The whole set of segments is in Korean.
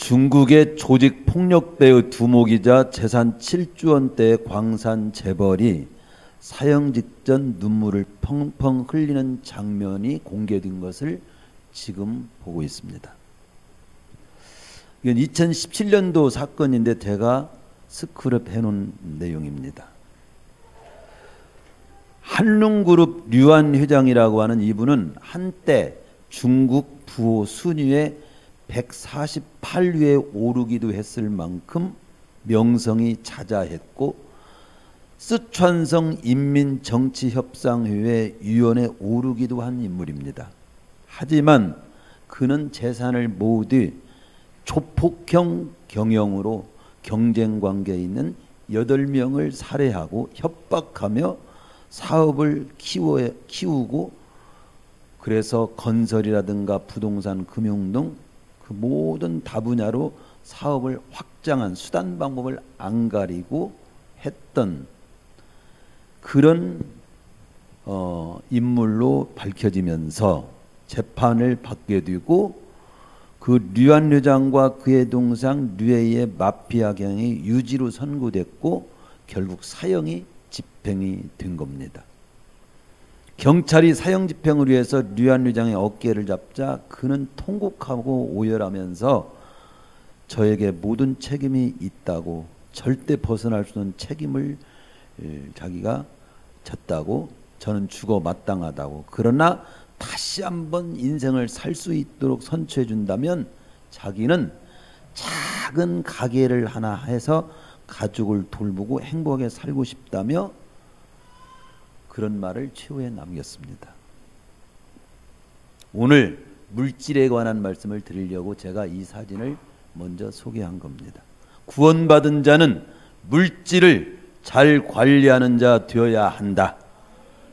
중국의 조직 폭력배의 두목이자 재산 7조 원대의 광산 재벌이 사형 직전 눈물을 펑펑 흘리는 장면이 공개된 것을 지금 보고 있습니다. 이건 2017년도 사건인데 제가 스크랩 해놓은 내용입니다. 한룽그룹 류안 회장이라고 하는 이분은 한때 중국 부호 순위에 148위에 오르기도 했을 만큼 명성이 자자했고 쓰촨성 인민정치협상회의 위원에 오르기도 한 인물입니다. 하지만 그는 재산을 모두 조폭형 경영으로 경쟁관계에 있는 8명을 살해하고 협박하며 사업을 키우고 그래서 건설이라든가 부동산, 금융 등 그 모든 다분야로 사업을 확장한 수단 방법을 안 가리고 했던 그런 인물로 밝혀지면서 재판을 받게 되고 그 류안 회장과 그의 동생 류에이의 마피아 경영이 유죄로 선고됐고 결국 사형이 집행이 된 겁니다. 경찰이 사형 집행을 위해서 류안 회장의 어깨를 잡자 그는 통곡하고 오열하면서 저에게 모든 책임이 있다고, 절대 벗어날 수 없는 책임을 자기가 졌다고, 저는 죽어 마땅하다고, 그러나 다시 한번 인생을 살 수 있도록 선처해 준다면 자기는 작은 가게를 하나 해서 가족을 돌보고 행복하게 살고 싶다며 그런 말을 최후에 남겼습니다. 오늘 물질에 관한 말씀을 드리려고 제가 이 사진을 먼저 소개한 겁니다. 구원받은 자는 물질을 잘 관리하는 자 되어야 한다.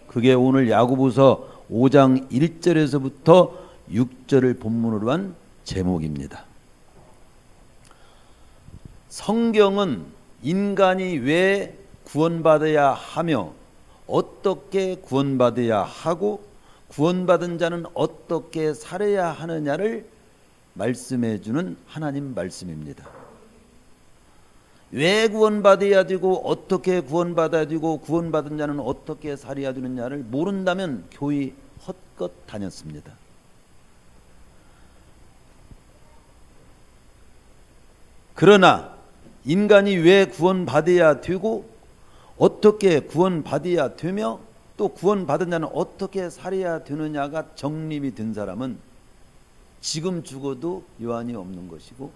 그게 오늘 야고보서 5장 1절에서부터 6절을 본문으로 한 제목입니다. 성경은 인간이 왜 구원받아야 하며 어떻게 구원받아야 하고 구원받은 자는 어떻게 살아야 하느냐를 말씀해 주는 하나님 말씀입니다. 왜 구원받아야 되고 어떻게 구원받아야 되고 구원받은 자는 어떻게 살아야 되느냐를 모른다면 교회 헛것 다녔습니다. 그러나 인간이 왜 구원받아야 되고 어떻게 구원받아야 되며 또 구원받은 자는 어떻게 살아야 되느냐가 정립이 된 사람은 지금 죽어도 요한이 없는 것이고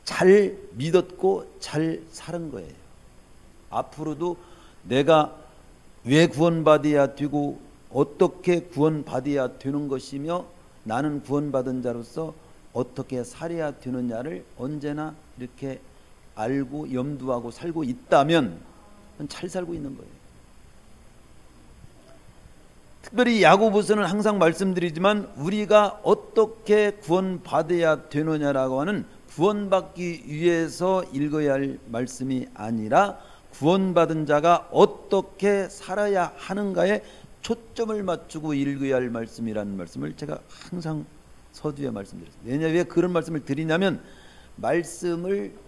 잘 믿었고 잘 살은 거예요. 앞으로도 내가 왜 구원받아야 되고 어떻게 구원받아야 되는 것이며 나는 구원받은 자로서 어떻게 살아야 되느냐를 언제나 이렇게 알고 염두하고 살고 있다면 잘 살고 있는 거예요. 특별히 야고보서는 항상 말씀드리지만 우리가 어떻게 구원받아야 되느냐라고 하는 구원받기 위해서 읽어야 할 말씀이 아니라 구원받은 자가 어떻게 살아야 하는가에 초점을 맞추고 읽어야 할 말씀이라는 말씀을 제가 항상 서두에 말씀드렸습니다. 왜냐하면 왜 그런 말씀을 드리냐면 말씀을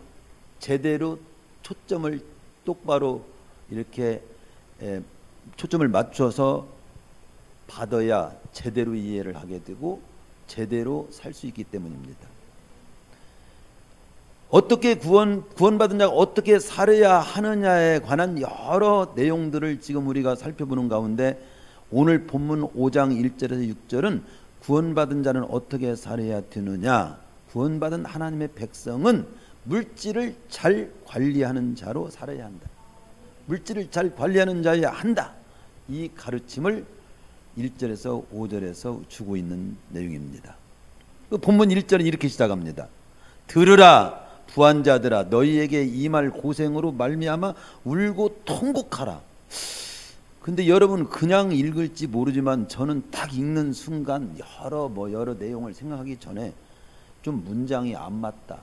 제대로 초점을 똑바로 이렇게 초점을 맞춰서 받아야 제대로 이해를 하게 되고 제대로 살 수 있기 때문입니다. 어떻게 구원받은 자가 어떻게 살아야 하느냐에 관한 여러 내용들을 지금 우리가 살펴보는 가운데 오늘 본문 5장 1절에서 6절은 구원받은 자는 어떻게 살아야 되느냐, 구원받은 하나님의 백성은 물질을 잘 관리하는 자로 살아야 한다. 물질을 잘 관리하는 자여야 한다. 이 가르침을 1절에서 5절에서 주고 있는 내용입니다. 그 본문 1절은 이렇게 시작합니다. 들으라 부한자들아, 너희에게 이 말 고생으로 말미암아 울고 통곡하라. 근데 여러분 그냥 읽을지 모르지만 저는 딱 읽는 순간 여러 내용을 생각하기 전에 좀 문장이 안 맞다.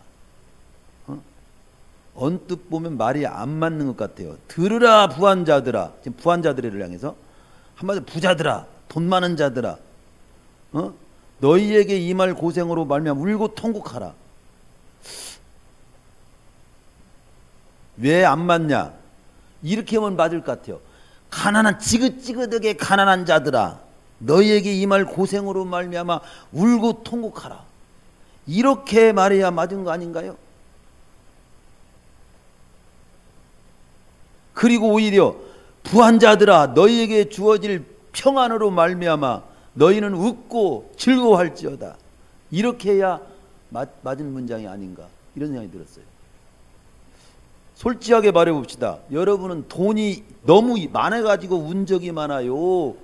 언뜻 보면 말이 안 맞는 것 같아요. 들으라 부한자들아, 지금 부한자들을 향해서 한마디로 부자들아, 돈 많은 자들아, 너희에게 임할 고생으로 말미암아 울고 통곡하라. 왜 안 맞냐? 이렇게 하면 맞을 것 같아요. 가난한 지긋지긋하게 가난한 자들아, 너희에게 임할 고생으로 말미암아 울고 통곡하라. 이렇게 말해야 맞은 거 아닌가요? 그리고 오히려 부한 자들아, 너희에게 주어질 평안으로 말미암아 너희는 웃고 즐거워할지어다. 이렇게 해야 맞은 문장이 아닌가, 이런 생각이 들었어요. 솔직하게 말해봅시다. 여러분은 돈이 너무 많아가지고 운 적이 많아요.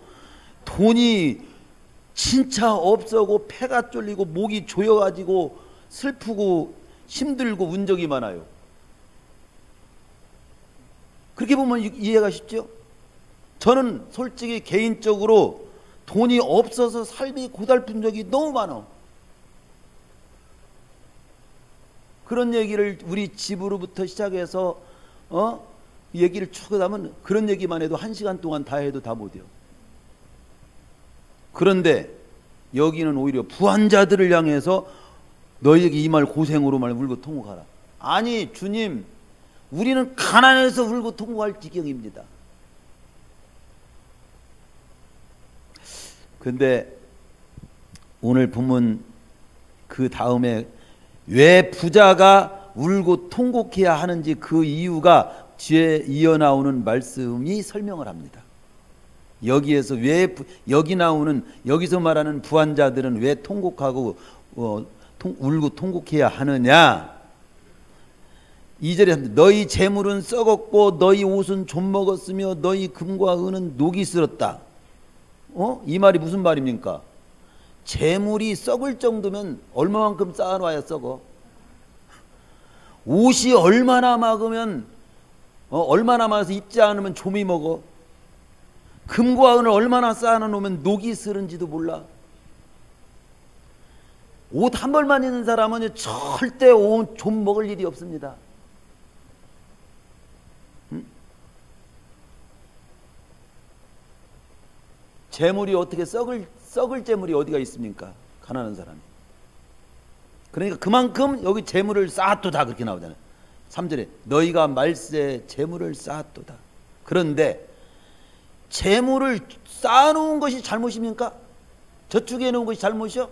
돈이 진짜 없어고 폐가 쫄리고 목이 조여가지고 슬프고 힘들고 운 적이 많아요. 그렇게 보면 이해가 쉽죠? 저는 솔직히 개인적으로 돈이 없어서 삶이 고달픈 적이 너무 많아. 그런 얘기를 우리 집으로부터 시작해서 얘기를 쭉 하면 그런 얘기만 해도 1시간 동안 다 해도 다 못해요. 그런데 여기는 오히려 부한 자들을 향해서 너희에게 임할 고생으로 말 울고 통곡하라. 아니 주님, 우리는 가난해서 울고 통곡할 지경입니다. 근데 오늘 본문 그 다음에 왜 부자가 울고 통곡해야 하는지 그 이유가 뒤에 이어나오는 말씀이 설명을 합니다. 여기에서 왜 여기 나오는 여기서 말하는 부한 자들은 왜 통곡하고 울고 통곡해야 하느냐? 2절에 너희 재물은 썩었고 너희 옷은 좀 먹었으며 너희 금과 은은 녹이 슬었다. 이 말이 무슨 말입니까? 재물이 썩을 정도면 얼마만큼 쌓아놔야 썩어? 옷이 얼마나 막으면 얼마나 많아서 입지 않으면 좀이 먹어? 금과 은을 얼마나 쌓아놓으면 녹이 슬은지도 몰라. 옷 한 벌만 있는 사람은 절대 옷 좀 먹을 일이 없습니다. 재물이 어떻게 썩을 재물이 어디가 있습니까? 가난한 사람이. 그러니까 그만큼 여기 재물을 쌓았도다 그렇게 나오잖아요. 3절에 너희가 말세 재물을 쌓았도다. 그런데 재물을 쌓아놓은 것이 잘못입니까? 저축해 놓은 것이 잘못이요?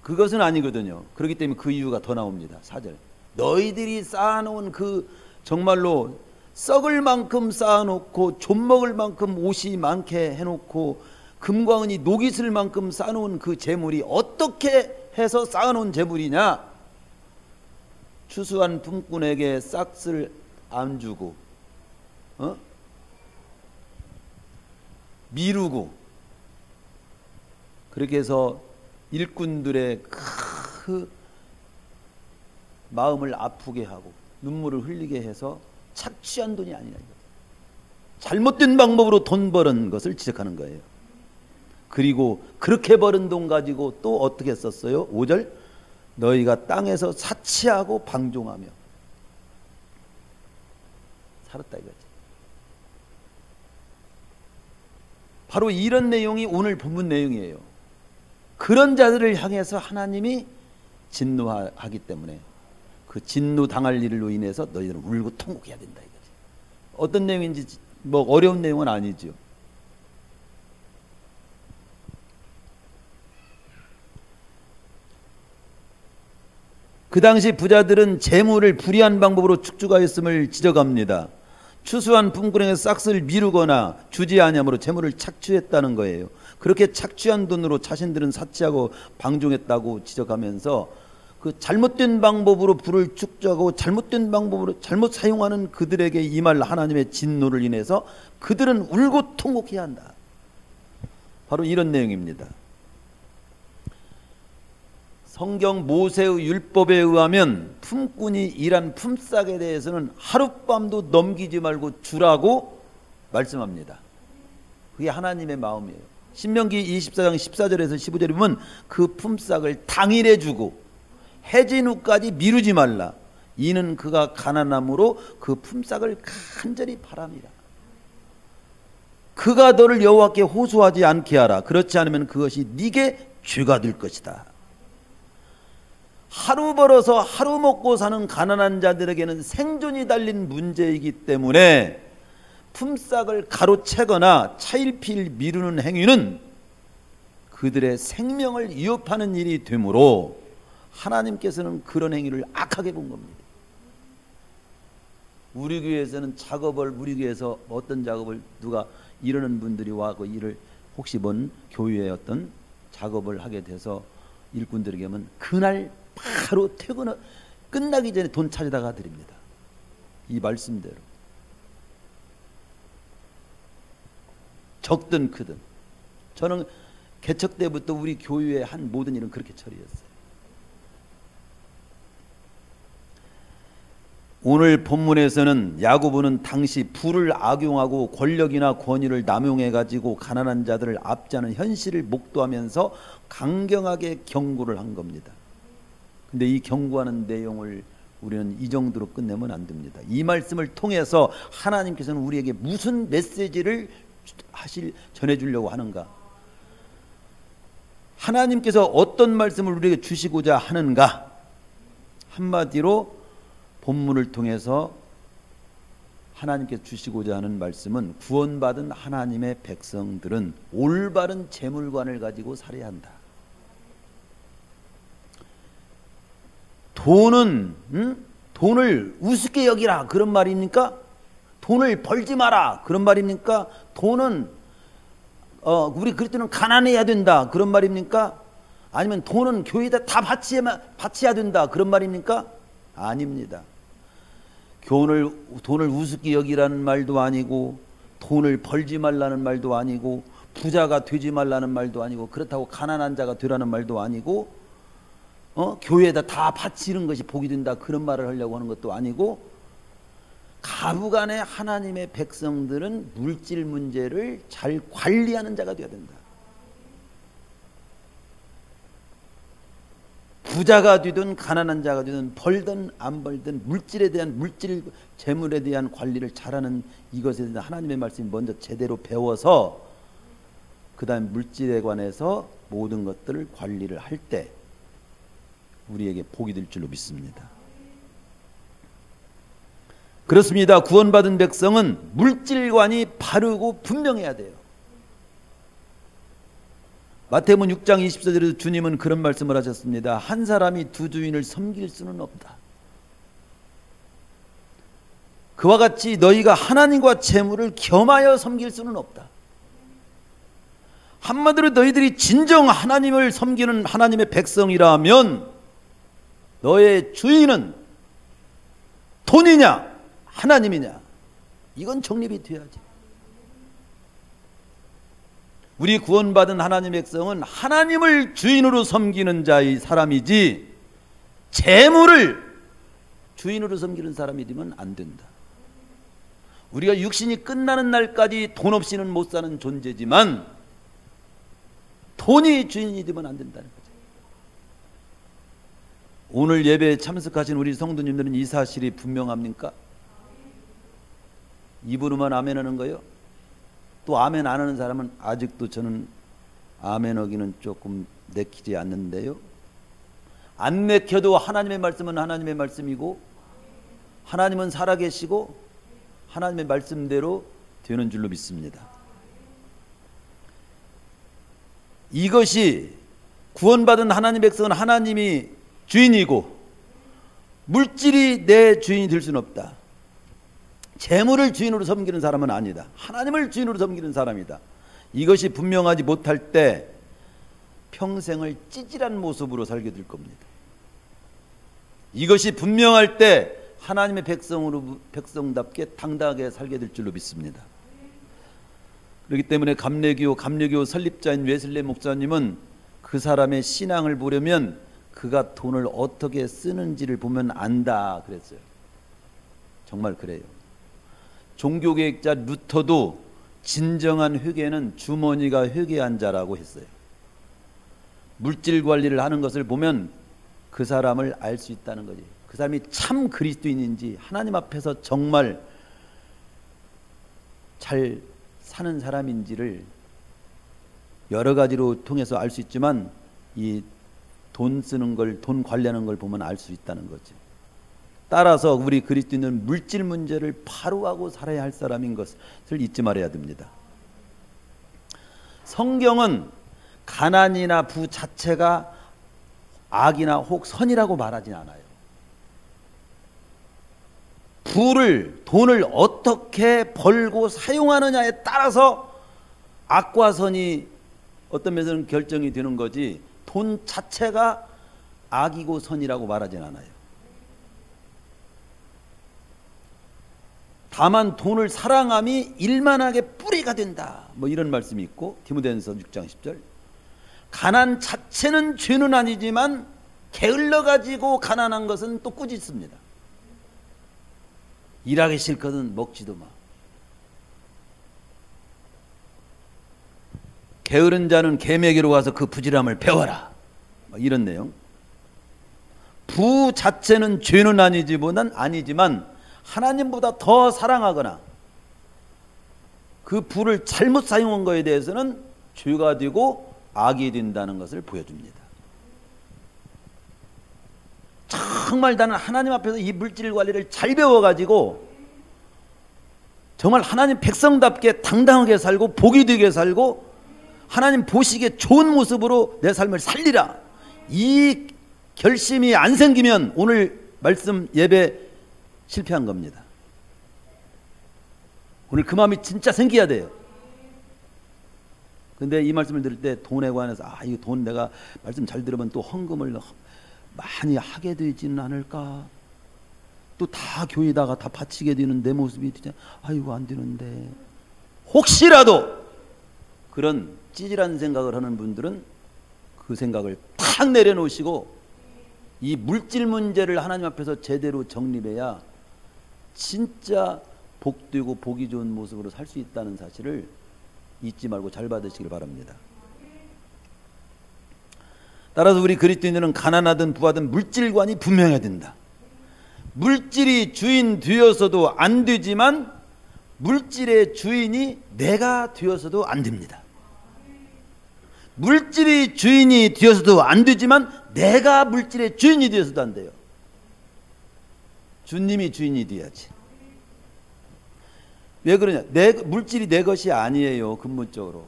그것은 아니거든요. 그렇기 때문에 그 이유가 더 나옵니다. 4절 너희들이 쌓아놓은 그 정말로 썩을 만큼 쌓아놓고 좀 먹을 만큼 옷이 많게 해놓고 금과 은이 녹이 슬 만큼 쌓아놓은 그 재물이 어떻게 해서 쌓아놓은 재물이냐? 추수한 품꾼에게 싹을 안 주고 미루고 그렇게 해서 일꾼들의 그 마음을 아프게 하고 눈물을 흘리게 해서 착취한 돈이 아니라 잘못된 방법으로 돈 버는 것을 지적하는 거예요. 그리고 그렇게 버는 돈 가지고 또 어떻게 썼어요? 5절 너희가 땅에서 사치하고 방종하며 살았다 이거지. 바로 이런 내용이 오늘 본문 내용이에요. 그런 자들을 향해서 하나님이 진노하기 때문에 그 진노 당할 일로 인해서 너희들은 울고 통곡해야 된다 이거지. 어떤 내용인지 뭐 어려운 내용은 아니죠. 그 당시 부자들은 재물을 불의한 방법으로 축축하였음을 지적합니다. 추수한 품꾼에게 싹을 미루거나 주지 아니함으로 재물을 착취했다는 거예요. 그렇게 착취한 돈으로 자신들은 사치하고 방종했다고 지적하면서 그 잘못된 방법으로 불을 축적하고 잘못된 방법으로 잘못 사용하는 그들에게 임할 하나님의 진노를 인해서 그들은 울고 통곡해야 한다. 바로 이런 내용입니다. 성경 모세의 율법에 의하면 품꾼이 일한 품삯에 대해서는 하룻밤도 넘기지 말고 주라고 말씀합니다. 그게 하나님의 마음이에요. 신명기 24장 14절에서 15절에 보면 그 품삯을 당일에 주고 해진 후까지 미루지 말라. 이는 그가 가난함으로 그 품삯을 간절히 바랍니다. 그가 너를 여호와께 호소하지 않게 하라. 그렇지 않으면 그것이 네게 죄가 될 것이다. 하루 벌어서 하루 먹고 사는 가난한 자들에게는 생존이 달린 문제이기 때문에 품삯을 가로채거나 차일피일 미루는 행위는 그들의 생명을 위협하는 일이 되므로 하나님께서는 그런 행위를 악하게 본 겁니다. 우리 교회에서는 우리 교회에서 어떤 작업을 누가 이러는 분들이 와 그 일을 혹시 뭔 교회의 어떤 작업을 하게 돼서 일꾼들에게 하면 그날 바로 끝나기 전에 돈 찾아다가 드립니다. 이 말씀대로. 적든 크든. 저는 개척 때부터 우리 교회의 한 모든 일은 그렇게 처리했어요. 오늘 본문에서는 야고보는 당시 부를 악용하고 권력이나 권위를 남용해 가지고 가난한 자들을 압제하는 현실을 목도하면서 강경하게 경고를 한 겁니다. 근데 이 경고하는 내용을 우리는 이 정도로 끝내면 안 됩니다. 이 말씀을 통해서 하나님께서는 우리에게 무슨 메시지를 전해주려고 하는가? 하나님께서 어떤 말씀을 우리에게 주시고자 하는가? 한마디로 본문을 통해서 하나님께서 주시고자 하는 말씀은 구원받은 하나님의 백성들은 올바른 재물관을 가지고 살아야 한다. 돈을 우습게 여기라 그런 말입니까? 돈을 벌지 마라 그런 말입니까? 돈은 우리 그리스도는 가난해야 된다 그런 말입니까? 아니면 돈은 교회에다 다 바쳐야 된다 그런 말입니까? 아닙니다. 돈을 우습게 여기라는 말도 아니고 돈을 벌지 말라는 말도 아니고 부자가 되지 말라는 말도 아니고 그렇다고 가난한 자가 되라는 말도 아니고 교회에다 다 바치는 것이 복이 된다 그런 말을 하려고 하는 것도 아니고 가부간의 하나님의 백성들은 물질 문제를 잘 관리하는 자가 되어야 된다. 부자가 되든 가난한 자가 되든 벌든 안 벌든 물질에 대한 재물에 대한 관리를 잘하는 이것에 대한 하나님의 말씀이 먼저 제대로 배워서 그 다음 물질에 관해서 모든 것들을 관리를 할 때 우리에게 복이 될 줄로 믿습니다. 그렇습니다. 구원받은 백성은 물질관이 바르고 분명해야 돼요. 마태복음 6장 24절에도 주님은 그런 말씀을 하셨습니다. 한 사람이 두 주인을 섬길 수는 없다. 그와 같이 너희가 하나님과 재물을 겸하여 섬길 수는 없다. 한마디로 너희들이 진정 하나님을 섬기는 하나님의 백성이라면 너의 주인은 돈이냐 하나님이냐 이건 정립이 돼야지. 우리 구원받은 하나님의 백성은 하나님을 주인으로 섬기는 자의 사람이지 재물을 주인으로 섬기는 사람이 되면 안 된다. 우리가 육신이 끝나는 날까지 돈 없이는 못 사는 존재지만 돈이 주인이 되면 안 된다는 거죠. 오늘 예배에 참석하신 우리 성도님들은 이 사실이 분명합니까? 입으로만 아멘하는 거예요? 또 아멘 안 하는 사람은 아직도 저는 아멘하기는 조금 내키지 않는데요. 안 내켜도 하나님의 말씀은 하나님의 말씀이고 하나님은 살아계시고 하나님의 말씀대로 되는 줄로 믿습니다. 이것이 구원받은 하나님의 백성은 하나님이 주인이고 물질이 내 주인이 될 수는 없다. 재물을 주인으로 섬기는 사람은 아니다. 하나님을 주인으로 섬기는 사람이다. 이것이 분명하지 못할 때 평생을 찌질한 모습으로 살게 될 겁니다. 이것이 분명할 때 하나님의 백성답게 당당하게 살게 될 줄로 믿습니다. 그렇기 때문에 감리교 설립자인 웨슬리 목사님은 그 사람의 신앙을 보려면 그가 돈을 어떻게 쓰는지를 보면 안다 그랬어요. 정말 그래요. 종교개혁자 루터도 진정한 회개는 주머니가 회개한 자라고 했어요. 물질 관리를 하는 것을 보면 그 사람을 알 수 있다는 거지. 그 사람이 참 그리스도인인지 하나님 앞에서 정말 잘 사는 사람인지를 여러 가지로 통해서 알 수 있지만 이 돈 쓰는 걸, 돈 관리하는 걸 보면 알 수 있다는 거죠. 따라서 우리 그리스도인은 물질 문제를 바로하고 살아야 할 사람인 것을 잊지 말아야 됩니다. 성경은 가난이나 부 자체가 악이나 혹 선이라고 말하진 않아요. 돈을 어떻게 벌고 사용하느냐에 따라서 악과 선이 어떤 면에서는 결정이 되는 거지, 돈 자체가 악이고 선이라고 말하진 않아요. 다만 돈을 사랑함이 일만하게 뿌리가 된다, 뭐 이런 말씀이 있고, 디모데전서 6장 10절. 가난 자체는 죄는 아니지만 게을러 가지고 가난한 것은 또 꾸짖습니다. 일하기 싫거든 먹지도 마. 게으른 자는 개매기로 가서 그 부지런함을 배워라, 뭐 이런 내용. 부 자체는 죄는 아니지만 하나님보다 더 사랑하거나 그 부를 잘못 사용한 것에 대해서는 죄가 되고 악이 된다는 것을 보여줍니다. 정말 나는 하나님 앞에서 이 물질 관리를 잘 배워가지고 정말 하나님 백성답게 당당하게 살고 복이 되게 살고 하나님 보시기에 좋은 모습으로 내 삶을 살리라, 이 결심이 안 생기면 오늘 말씀 예배 실패한 겁니다. 오늘 그 마음이 진짜 생겨야 돼요. 근데 이 말씀을 들을 때 돈에 관해서 이 돈 내가 말씀 잘 들으면 또 헌금을 많이 하게 되지는 않을까, 또 다 교회에다가 다 바치게 되는 내 모습이 진짜 아이고 안 되는데, 혹시라도 그런 찌질한 생각을 하는 분들은 그 생각을 탁 내려놓으시고 이 물질 문제를 하나님 앞에서 제대로 정립해야 진짜 복되고 복이 좋은 모습으로 살 수 있다는 사실을 잊지 말고 잘 받으시길 바랍니다. 따라서 우리 그리스도인들은 가난하든 부하든 물질관이 분명해야 된다. 물질이 주인 되어서도 안 되지만 물질의 주인이 내가 되어서도 안 됩니다. 물질이 주인이 되어서도 안 되지만 내가 물질의 주인이 되어서도 안 돼요. 주님이 주인이 돼야지. 왜 그러냐? 물질이 내 것이 아니에요. 근본적으로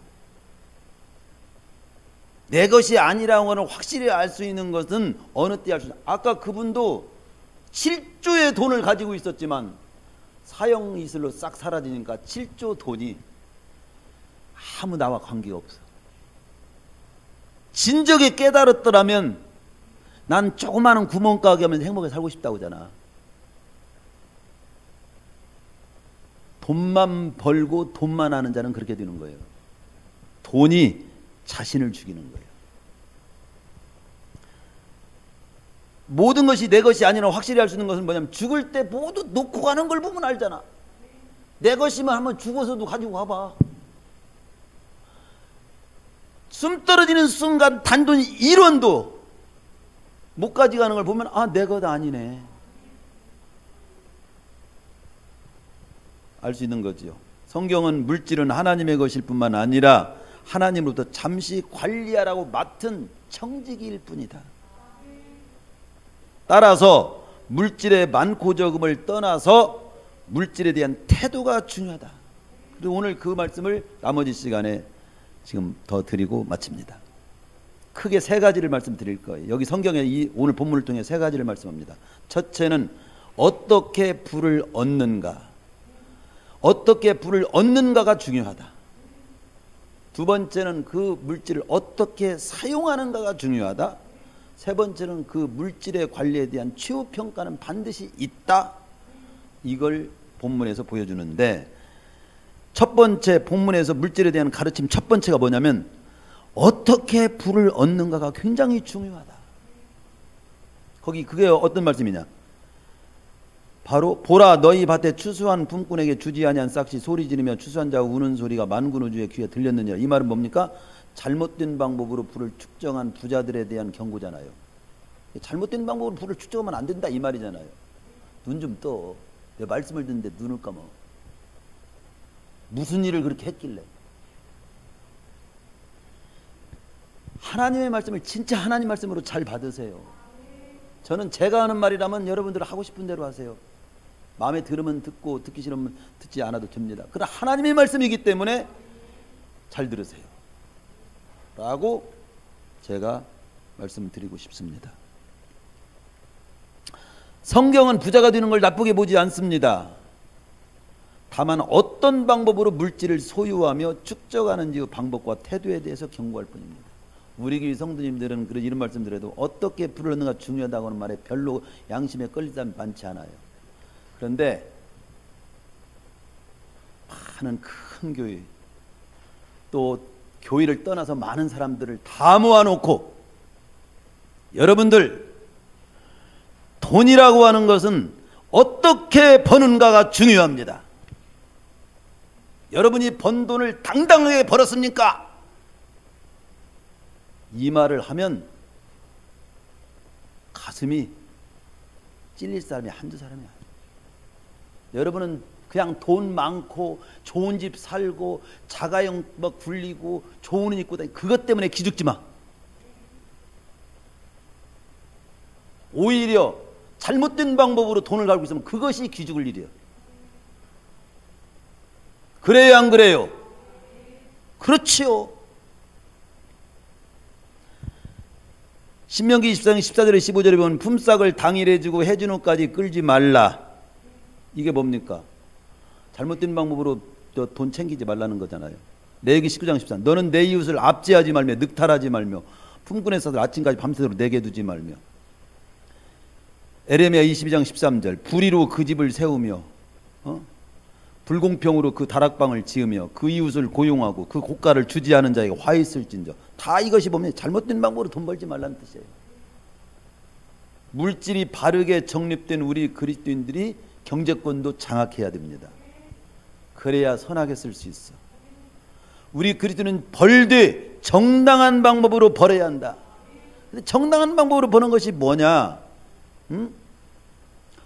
내 것이 아니라는 것을 확실히 알 수 있는 것은 어느 때 알 수 있냐? 아까 그분도 7조의 돈을 가지고 있었지만 사형이슬로 싹 사라지니까 7조 돈이 아무 나와 관계가 없어. 진정에 깨달았더라면 난 조그마한 구멍가게 하면서 행복하게 살고 싶다고 하잖아. 돈만 벌고 돈만 하는 자는 그렇게 되는 거예요. 돈이 자신을 죽이는 거예요. 모든 것이 내 것이 아니라 확실히 알 수 있는 것은 뭐냐면 죽을 때 모두 놓고 가는 걸 보면 알잖아. 내 것이면 한번 죽어서도 가지고 가봐. 숨 떨어지는 순간 단돈 1원도 못 가져가는 걸 보면 내 것 아니네, 알 수 있는 거지요. 성경은 물질은 하나님의 것일 뿐만 아니라 하나님으로부터 잠시 관리하라고 맡은 청지기일 뿐이다. 따라서 물질의 많고 적음을 떠나서 물질에 대한 태도가 중요하다. 그리고 오늘 그 말씀을 나머지 시간에 지금 더 드리고 마칩니다. 크게 세 가지를 말씀드릴 거예요. 여기 성경에 이 오늘 본문을 통해 세 가지를 말씀합니다. 첫째는 어떻게 부를 얻는가, 어떻게 부를 얻는가가 중요하다. 두 번째는 그 물질을 어떻게 사용하는가가 중요하다. 세 번째는 그 물질의 관리에 대한 최후 평가는 반드시 있다. 이걸 본문에서 보여주는데, 첫 번째 본문에서 물질에 대한 가르침 첫 번째가 뭐냐면 어떻게 부를 얻는가가 굉장히 중요하다. 거기 그게 어떤 말씀이냐? 바로 보라 너희 밭에 추수한 품꾼에게 주지 아니한 싹시 소리 지르며 추수한 자 우는 소리가 만군 우주의 귀에 들렸느냐. 이 말은 뭡니까? 잘못된 방법으로 부를 축정한 부자들에 대한 경고잖아요. 잘못된 방법으로 부를 축정하면 안 된다 이 말이잖아요. 눈 좀 떠. 내 말씀을 듣는데 눈을 감아. 무슨 일을 그렇게 했길래? 하나님의 말씀을 진짜 하나님 말씀으로 잘 받으세요. 저는 제가 하는 말이라면 여러분들 하고 싶은 대로 하세요. 마음에 들으면 듣고 듣기 싫으면 듣지 않아도 됩니다. 그러나 하나님의 말씀이기 때문에 잘 들으세요 라고 제가 말씀드리고 싶습니다. 성경은 부자가 되는 걸 나쁘게 보지 않습니다. 다만 어떤 방법으로 물질을 소유하며 축적하는지 방법과 태도에 대해서 경고할 뿐입니다. 우리 교회 성도님들은 이런 말씀 드려도 어떻게 부를 얻는가 중요하다고 하는 말에 별로 양심에 끌리는 사람이 많지 않아요. 그런데 많은 큰 교회, 또 교회를 떠나서 많은 사람들을 다 모아놓고 여러분들 돈이라고 하는 것은 어떻게 버는가가 중요합니다. 여러분이 번 돈을 당당하게 벌었습니까? 이 말을 하면 가슴이 찔릴 사람이 한두 사람이 아니에요. 여러분은 그냥 돈 많고 좋은 집 살고 자가용 막 굴리고 좋은 옷 입고 다니고 그것 때문에 기죽지 마. 오히려 잘못된 방법으로 돈을 갖고 있으면 그것이 기죽을 일이에요. 그래요, 안 그래요? 그렇지요. 신명기 24장 14절에 15절에 보면 품삯을 당일에 주고 해준 후까지 끌지 말라. 이게 뭡니까? 잘못된 방법으로 돈 챙기지 말라는 거잖아요. 레위기 19장 14 너는 내 이웃을 압제하지 말며 늑탈하지 말며 품꾼의 쌀을 아침까지 밤새도록 내게 두지 말며. 에레미야 22장 13절 불의로 그 집을 세우며 불공평으로 그 다락방을 지으며 그 이웃을 고용하고 그 고가를 주지 않은 자에게 화 있을진저. 다 이것이 보면 잘못된 방법으로 돈 벌지 말라는 뜻이에요. 물질이 바르게 정립된 우리 그리스도인들이 경제권도 장악해야 됩니다. 그래야 선하게 쓸 수 있어. 우리 그리스도는 벌되 정당한 방법으로 벌어야 한다. 근데 정당한 방법으로 버는 것이 뭐냐?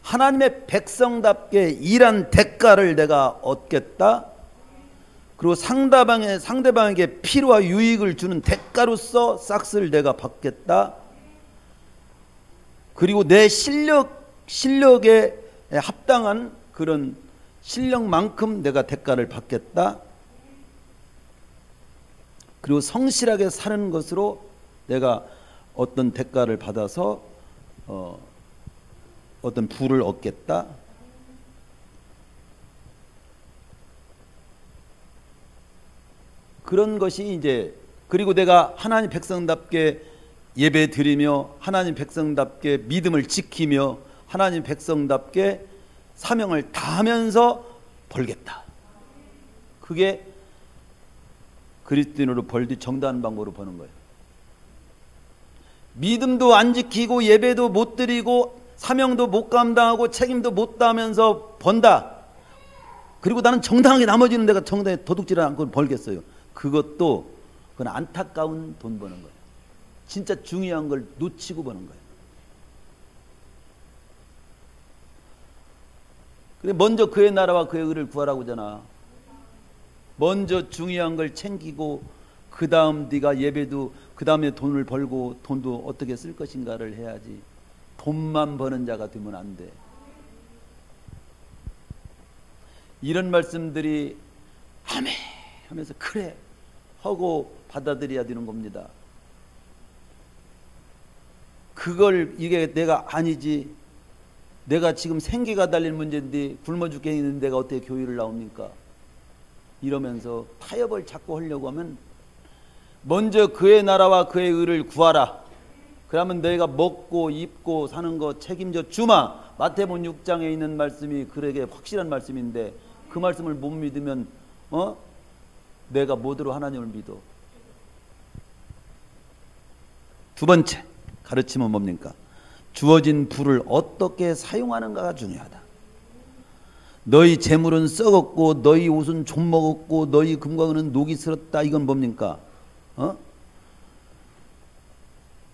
하나님의 백성답게 일한 대가를 내가 얻겠다. 그리고 상대방에게 피로와 유익을 주는 대가로서 싹스를 내가 받겠다. 그리고 내 실력에 합당한 그런 실력만큼 내가 대가를 받겠다. 그리고 성실하게 사는 것으로 내가 어떤 대가를 받아서 어떤 부를 얻겠다. 그런 것이 이제 그리고 내가 하나님 백성답게 예배 드리며 하나님 백성답게 믿음을 지키며 하나님 백성답게 사명을 다하면서 벌겠다. 그게 그리스도인으로 벌디 정당한 방법으로 버는 거예요. 믿음도 안 지키고 예배도 못 드리고 사명도 못 감당하고 책임도 못 다하면서 번다. 그리고 나는 정당하게 나머지는 내가 정당하게 도둑질을 않고 벌겠어요. 그건 안타까운 돈 버는 거예요. 진짜 중요한 걸 놓치고 버는 거예요. 그래 먼저 그의 나라와 그의 의를 구하라고 하잖아. 먼저 중요한 걸 챙기고 그 다음 네가 예배도 그 다음에 돈을 벌고 돈도 어떻게 쓸 것인가를 해야지. 돈만 버는 자가 되면 안 돼. 이런 말씀들이 아멘 하면서 그래 하고 받아들여야 되는 겁니다. 그걸 이게 내가 아니지. 내가 지금 생계가 달린 문제인데 굶어 죽게 있는 내가 어떻게 교회를 나옵니까? 이러면서 타협을 자꾸 하려고 하면 먼저 그의 나라와 그의 의를 구하라. 그러면 내가 먹고 입고 사는 거 책임져 주마. 마태복음 6장에 있는 말씀이 그에게 확실한 말씀인데 그 말씀을 못 믿으면 내가 뭐대로 하나님을 믿어. 두 번째 가르침은 뭡니까? 주어진 부를 어떻게 사용하는가가 중요하다. 너희 재물은 썩었고 너희 옷은 좀 먹었고 너희 금과 은은 녹이 슬었다. 이건 뭡니까?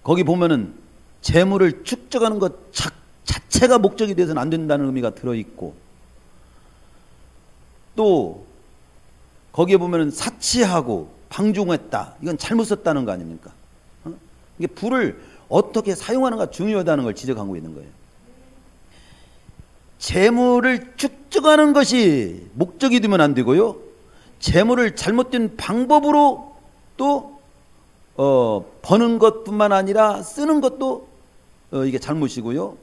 거기 보면은 재물을 축적하는 것 자체가 목적이 돼서는 안 된다는 의미가 들어있고 또 거기에 보면은 사치하고 방종했다. 이건 잘못 썼다는 거 아닙니까? 이게 불을 어떻게 사용하는가 중요하다는 걸 지적하고 있는 거예요. 재물을 축적하는 것이 목적이 되면 안 되고요. 재물을 잘못된 방법으로 또 버는 것뿐만 아니라 쓰는 것도 이게 잘못이고요.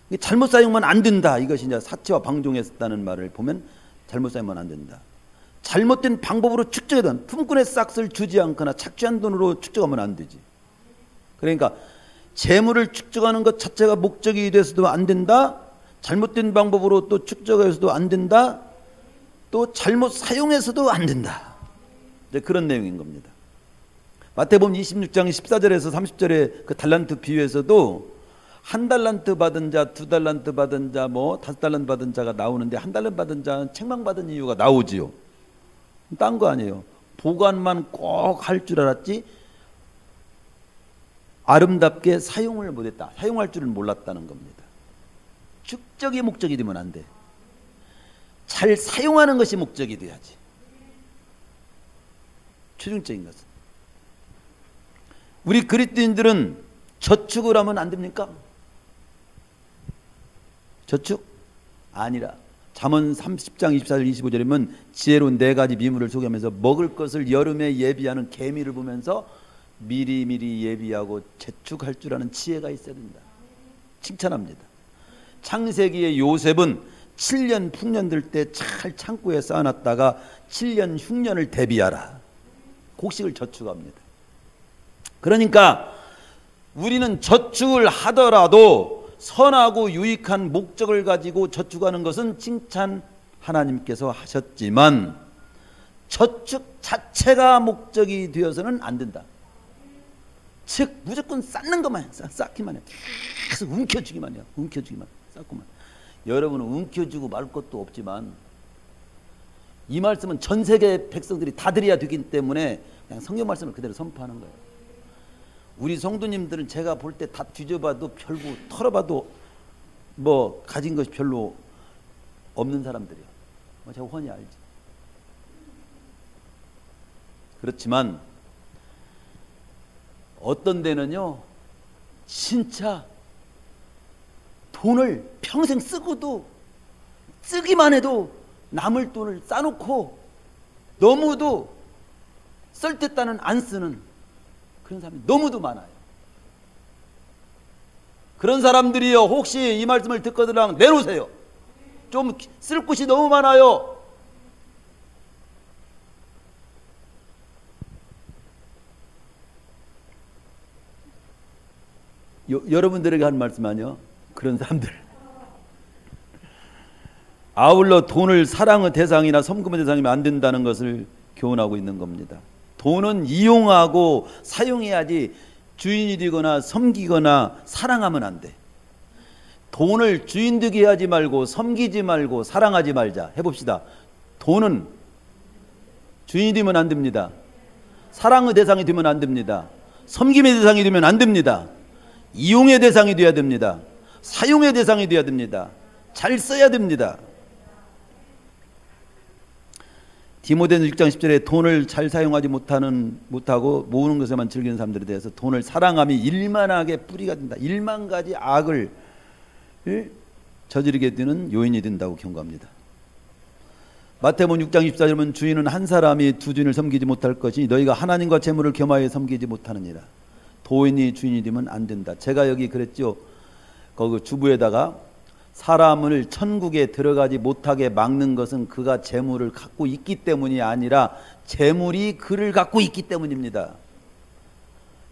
이게 잘못 사용만 안 된다. 이것이 이제 사치와 방종했다는 말을 보면 잘못 사용만 안 된다. 잘못된 방법으로 축적하던 품꾼의 싹을 주지 않거나 착취한 돈으로 축적하면 안 되지. 그러니까 재물을 축적하는 것 자체가 목적이 돼서도 안 된다. 잘못된 방법으로 또 축적해서도 안 된다. 또 잘못 사용해서도 안 된다. 이제 그런 내용인 겁니다. 마태복음 26장 14절에서 30절의 그 달란트 비유에서도 한 달란트 받은 자, 두 달란트 받은 자, 뭐 다섯 달란트 받은 자가 나오는데 한 달란트 받은 자는 책망받은 이유가 나오지요. 딴 거 아니에요. 보관만 꼭 할 줄 알았지 아름답게 사용을 못했다. 사용할 줄은 몰랐다는 겁니다. 축적이 목적이 되면 안 돼. 잘 사용하는 것이 목적이 돼야지. 최종적인 것은. 우리 그리스도인들은 저축을 하면 안 됩니까? 저축? 아니라 잠언 30장 24절 25절이면 지혜로운 네 가지 미물을 소개하면서 먹을 것을 여름에 예비하는 개미를 보면서 미리미리 예비하고 저축할 줄 아는 지혜가 있어야 된다. 칭찬합니다. 창세기의 요셉은 7년 풍년 들 때 잘 창고에 쌓아놨다가 7년 흉년을 대비하라. 곡식을 저축합니다. 그러니까 우리는 저축을 하더라도 선하고 유익한 목적을 가지고 저축하는 것은 칭찬 하나님께서 하셨지만 저축 자체가 목적이 되어서는 안 된다. 즉 무조건 쌓는 것만 쌓기만 해. 계속 움켜쥐기만 해요. 움켜쥐기만 쌓고만. 여러분은 움켜쥐고 말 것도 없지만 이 말씀은 전 세계 백성들이 다 들어야 되기 때문에 그냥 성경 말씀을 그대로 선포하는 거예요. 우리 성도님들은 제가 볼 때 다 뒤져봐도 별로 털어봐도 뭐 가진 것이 별로 없는 사람들이에요. 제가 훤히 알지. 그렇지만 어떤 데는요 진짜 돈을 평생 쓰고도 쓰기만 해도 남을 돈을 싸놓고 너무도 쓸 때 따는 안 쓰는 그런 사람이 너무도 많아요. 그런 사람들이요 혹시 이 말씀을 듣거들랑 내놓으세요. 좀 쓸 곳이 너무 많아요. 여러분들에게 한 말씀 아니요? 그런 사람들. 아울러 돈을 사랑의 대상이나 섬김의 대상이면 안 된다는 것을 교훈하고 있는 겁니다. 돈은 이용하고 사용해야지 주인이 되거나 섬기거나 사랑하면 안 돼. 돈을 주인 되게 하지 말고 섬기지 말고 사랑하지 말자. 해봅시다. 돈은 주인이 되면 안 됩니다. 사랑의 대상이 되면 안 됩니다. 섬김의 대상이 되면 안 됩니다. 이용의 대상이 되어야 됩니다. 사용의 대상이 되어야 됩니다. 잘 써야 됩니다. 디모데는 6장 10절에 돈을 잘 사용하지 못하고 모으는 것에만 즐기는 사람들에 대해서 돈을 사랑함이 일만하게 뿌리가 된다. 1만 가지 악을 저지르게 되는 요인이 된다고 경고합니다. 마태복음 6장 24절은 주인은 한 사람이 두 주인을 섬기지 못할 것이니 너희가 하나님과 재물을 겸하여 섬기지 못하느니라. 도인이 주인이 되면 안 된다. 제가 여기 그랬죠. 거기 주부에다가 사람을 천국에 들어가지 못하게 막는 것은 그가 재물을 갖고 있기 때문이 아니라 재물이 그를 갖고 있기 때문입니다.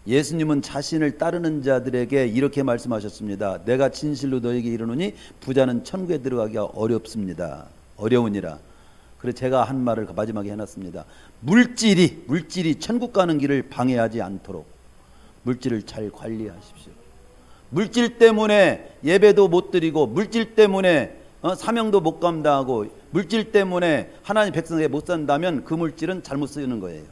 예수님은 자신을 따르는 자들에게 이렇게 말씀하셨습니다. 내가 진실로 너에게 이르노니 부자는 천국에 들어가기가 어렵습니다. 어려우니라. 그래서 제가 한 말을 마지막에 해놨습니다. 물질이 천국 가는 길을 방해하지 않도록 물질을 잘 관리하십시오. 물질 때문에 예배도 못 드리고 물질 때문에 사명도 못 감당하고 물질 때문에 하나님 백성에게 못 산다면 그 물질은 잘못 쓰이는 거예요.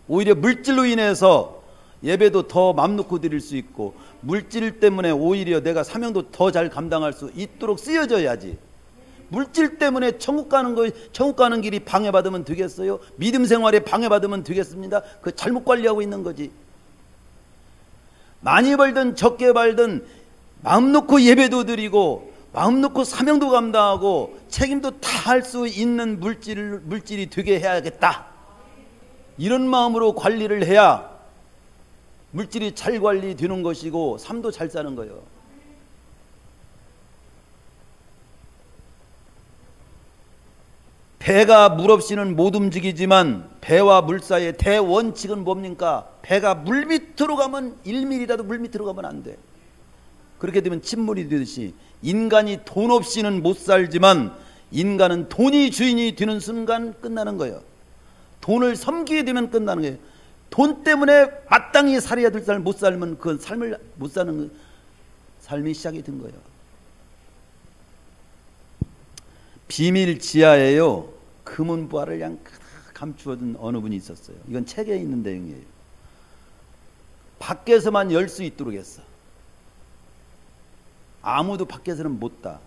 오히려 물질로 인해서 예배도 더 맘 놓고 드릴 수 있고 물질 때문에 오히려 내가 사명도 더 잘 감당할 수 있도록 쓰여져야지. 물질 때문에 천국 가는 길이 방해받으면 되겠어요? 믿음 생활에 방해받으면 되겠습니다? 그 잘못 관리하고 있는 거지. 많이 벌든 적게 벌든 마음 놓고 예배도 드리고 마음 놓고 사명도 감당하고 책임도 다 할 수 있는 물질이 되게 해야겠다. 이런 마음으로 관리를 해야 물질이 잘 관리되는 것이고 삶도 잘 사는 거예요. 배가 물 없이는 못 움직이지만 배와 물 사이의 대원칙은 뭡니까? 배가 물 밑으로 가면 1mm라도 물 밑으로 가면 안 돼. 그렇게 되면 침몰이 되듯이 인간이 돈 없이는 못 살지만 인간은 돈이 주인이 되는 순간 끝나는 거예요. 돈을 섬기게 되면 끝나는 거예요. 돈 때문에 마땅히 살아야 될 삶을 못 살면 그 삶을 못 사는 삶이 시작이 된 거예요. 비밀 지하에요 금은보화를 그냥 감추어둔 어느 분이 있었어요. 이건 책에 있는 내용이에요. 밖에서만 열 수 있도록 했어. 아무도 밖에서는 못 다.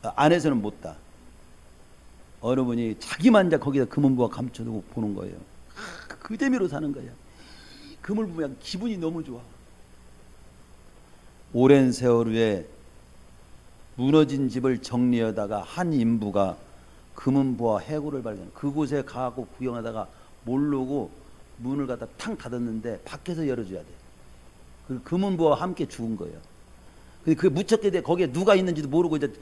안에서는 못 다. 어느 분이 자기만 거기다 금은보화 감춰두고 보는 거예요. 그 재미로 사는 거야. 금을 보면 기분이 너무 좋아. 오랜 세월 후에 무너진 집을 정리하다가 한 인부가 금은보화 해구를 발견. 그곳에 가고 구경하다가 모르고 문을 갖다 탕 닫았는데 밖에서 열어줘야 돼. 그 금은보화와 함께 죽은 거예요. 그게 무척게 돼. 거기에 누가 있는지도 모르고 이제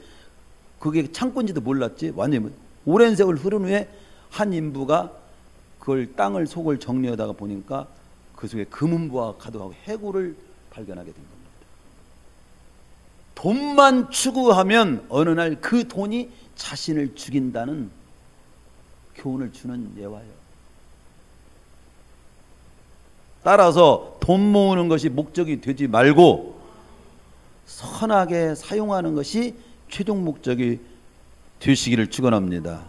그게 창고인지도 몰랐지. 완전히 오랜 세월 흐른 후에 한 인부가 그걸 땅을 속을 정리하다가 보니까 그 속에 금은보화 가득하고 해구를 발견하게 된 겁니다. 돈만 추구하면 어느 날 그 돈이 자신을 죽인다는 교훈을 주는 예화예요. 따라서 돈 모으는 것이 목적이 되지 말고 선하게 사용하는 것이 최종 목적이 되시기를 축원합니다.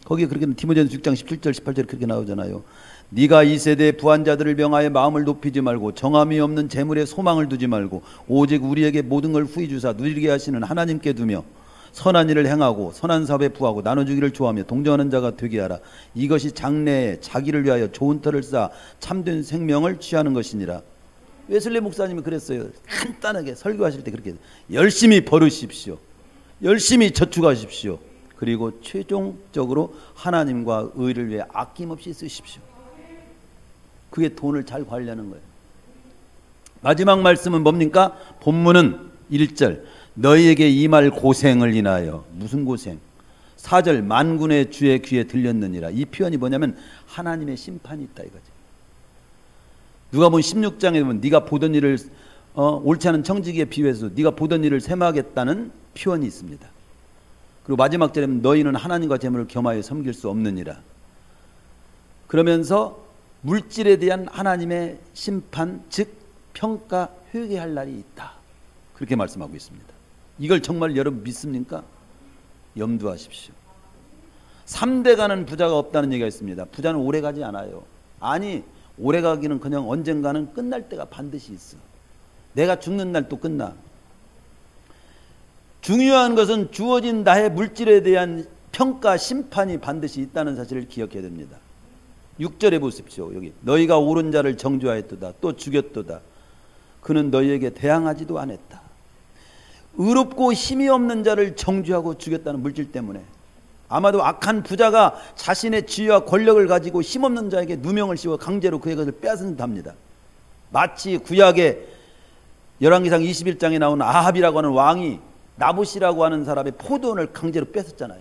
거기에 그렇게 디모데전서 6장 17절 18절에 그렇게 나오잖아요. 네가 이 세대의 부한자들을 명하여 마음을 높이지 말고 정함이 없는 재물에 소망을 두지 말고 오직 우리에게 모든 걸 후히 주사 누리게 하시는 하나님께 두며 선한 일을 행하고 선한 사업에 부하고 나눠주기를 좋아하며 동정하는 자가 되게 하라. 이것이 장래에 자기를 위하여 좋은 터를 쌓아 참된 생명을 취하는 것이니라. 웨슬리 목사님이 그랬어요. 간단하게 설교하실 때 그렇게 열심히 벌으십시오. 열심히 저축하십시오. 그리고 최종적으로 하나님과 의를 위해 아낌없이 쓰십시오. 그게 돈을 잘 관리하는 거예요. 마지막 말씀은 뭡니까? 본문은 1절 너희에게 임할 고생을 인하여. 무슨 고생? 4절 만군의 주의 귀에 들렸느니라. 이 표현이 뭐냐면 하나님의 심판이 있다 이거지. 누가복음 16장에 보면 네가 보던 일을 옳지 않은 청지기에 비유해서 네가 보던 일을 셈하겠다는 표현이 있습니다. 그리고 마지막 절에 너희는 하나님과 재물을 겸하여 섬길 수 없느니라. 그러면서 물질에 대한 하나님의 심판, 즉 평가, 회개할 날이 있다. 그렇게 말씀하고 있습니다. 이걸 정말 여러분 믿습니까? 염두하십시오. 3대 가는 부자가 없다는 얘기가 있습니다. 부자는 오래 가지 않아요. 아니 오래 가기는 그냥 언젠가는 끝날 때가 반드시 있어. 내가 죽는 날 또 끝나. 중요한 것은 주어진 나의 물질에 대한 평가, 심판이 반드시 있다는 사실을 기억해야 됩니다. 6절에 보십시오. 여기 너희가 옳은 자를 정죄하였도다 또 죽였도다 그는 너희에게 대항하지도 않았다. 의롭고 힘이 없는 자를 정죄하고 죽였다는 물질 때문에 아마도 악한 부자가 자신의 지위와 권력을 가지고 힘없는 자에게 누명을 씌워 강제로 그의 것을 빼앗는답니다. 마치 구약의 열왕기상 21장에 나온 아합이라고 하는 왕이 나봇이라고 하는 사람의 포도원을 강제로 뺏었잖아요.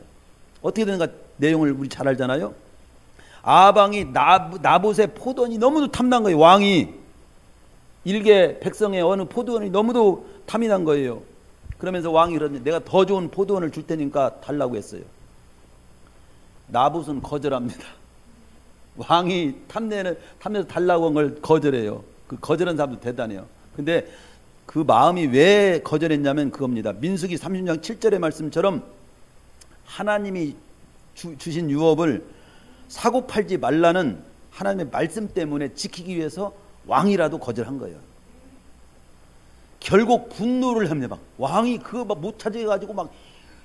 어떻게 되는가 내용을 우리 잘 알잖아요. 아합왕이 나봇의 포도원이 너무도 탐난 거예요. 왕이 일개 백성의 어느 포도원이 너무도 탐이 난 거예요. 그러면서 왕이 그러는데 내가 더 좋은 포도원을 줄 테니까 달라고 했어요. 나봇은 거절합니다. 왕이 탐내서 달라고 한 걸 거절해요. 그 거절한 사람도 대단해요. 근데 그 마음이 왜 거절했냐면 그겁니다. 민수기 30장 7절의 말씀처럼 하나님이 주신 유업을 사고 팔지 말라는 하나님의 말씀 때문에 지키기 위해서 왕이라도 거절한 거예요. 결국 분노를 합니다. 왕이 그거 막 못 찾아가지고 막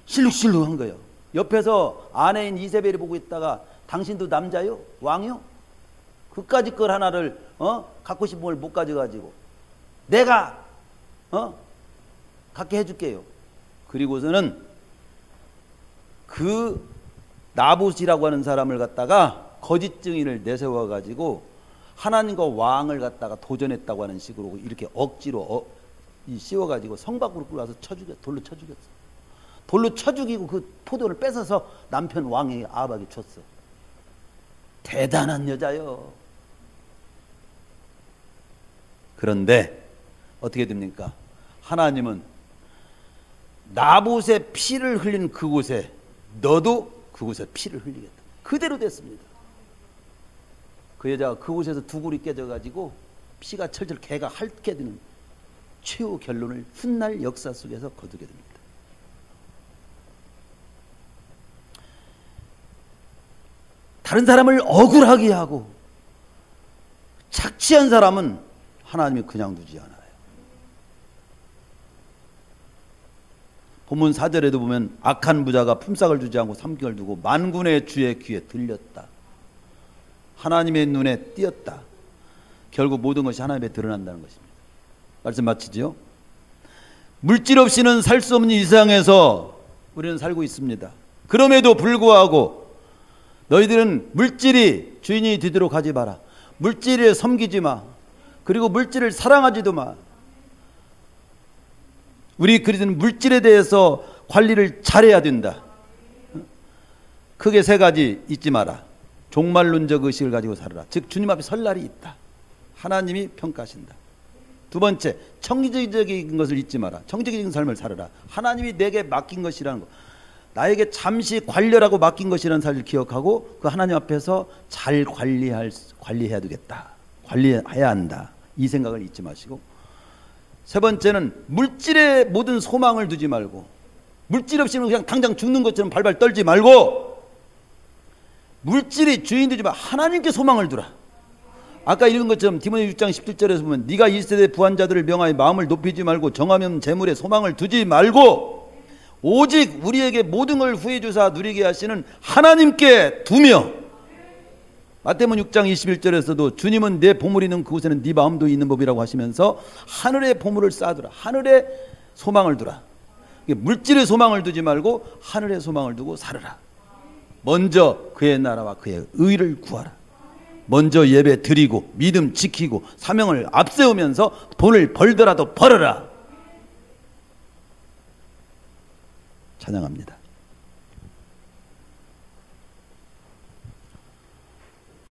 실룩실룩한 거예요. 옆에서 아내인 이세벨이 보고 있다가 당신도 남자요? 왕요? 그까짓 걸 하나를 갖고 싶은 걸 못 가져가지고 내가 갖게 해줄게요. 그리고서는 그 나봇이라고 하는 사람을 갖다가 거짓 증인을 내세워 가지고 하나님과 왕을 갖다가 도전했다고 하는 식으로 이렇게 억지로 씌워 가지고 성 밖으로 끌어와서 돌로 쳐 죽였어. 돌로 쳐 죽이고 그 포도를 뺏어서 남편 왕에게 아합에게 줬어. 대단한 여자요. 그런데 어떻게 됩니까? 하나님은 나봇의 피를 흘린 그곳에 너도 그곳에 피를 흘리겠다. 그대로 됐습니다. 그 여자가 그곳에서 두굴이 깨져가지고 피가 철철 개가 핥게 되는 최후 결론을 훗날 역사 속에서 거두게 됩니다. 다른 사람을 억울하게 하고 착취한 사람은 하나님이 그냥 두지 않아요. 본문 4절에도 보면 악한 부자가 품삯을 주지 않고 3개월 두고 만군의 주의 귀에 들렸다. 하나님의 눈에 띄었다. 결국 모든 것이 하나님에 드러난다는 것입니다. 말씀 마치죠. 물질 없이는 살 수 없는 이 세상에서 우리는 살고 있습니다. 그럼에도 불구하고 너희들은 물질이 주인이 되도록 하지 마라. 물질에 섬기지 마. 그리고 물질을 사랑하지도 마. 우리 그리스도는 물질에 대해서 관리를 잘해야 된다. 크게 세 가지 잊지 마라. 종말론적 의식을 가지고 살아라. 즉 주님 앞에 설 날이 있다. 하나님이 평가하신다. 두 번째, 청지적인 것을 잊지 마라. 청지적인 삶을 살아라. 하나님이 내게 맡긴 것이라는 것, 나에게 잠시 관리라고 맡긴 것이라는 사실을 기억하고 그 하나님 앞에서 잘 관리해야 되겠다. 관리해야 한다. 이 생각을 잊지 마시고, 세 번째는 물질에 모든 소망을 두지 말고, 물질 없이는 그냥 당장 죽는 것처럼 발발 떨지 말고, 물질이 주인 되지 마. 하나님께 소망을 두라. 아까 읽은 것처럼 디모데 6장 17절에서 보면 네가 이 세대 부한자들을 명하여 마음을 높이지 말고 정함이 없는 재물에 소망을 두지 말고 오직 우리에게 모든 걸 후해 주사 누리게 하시는 하나님께 두며, 마태복음 6장 21절에서도 주님은 내 보물이 있는 그곳에는 네 마음도 있는 법이라고 하시면서 하늘의 보물을 쌓아두라. 하늘의 소망을 두라. 물질의 소망을 두지 말고 하늘의 소망을 두고 살아라. 먼저 그의 나라와 그의 의를 구하라. 먼저 예배 드리고 믿음 지키고 사명을 앞세우면서 돈을 벌더라도 벌어라. 찬양합니다.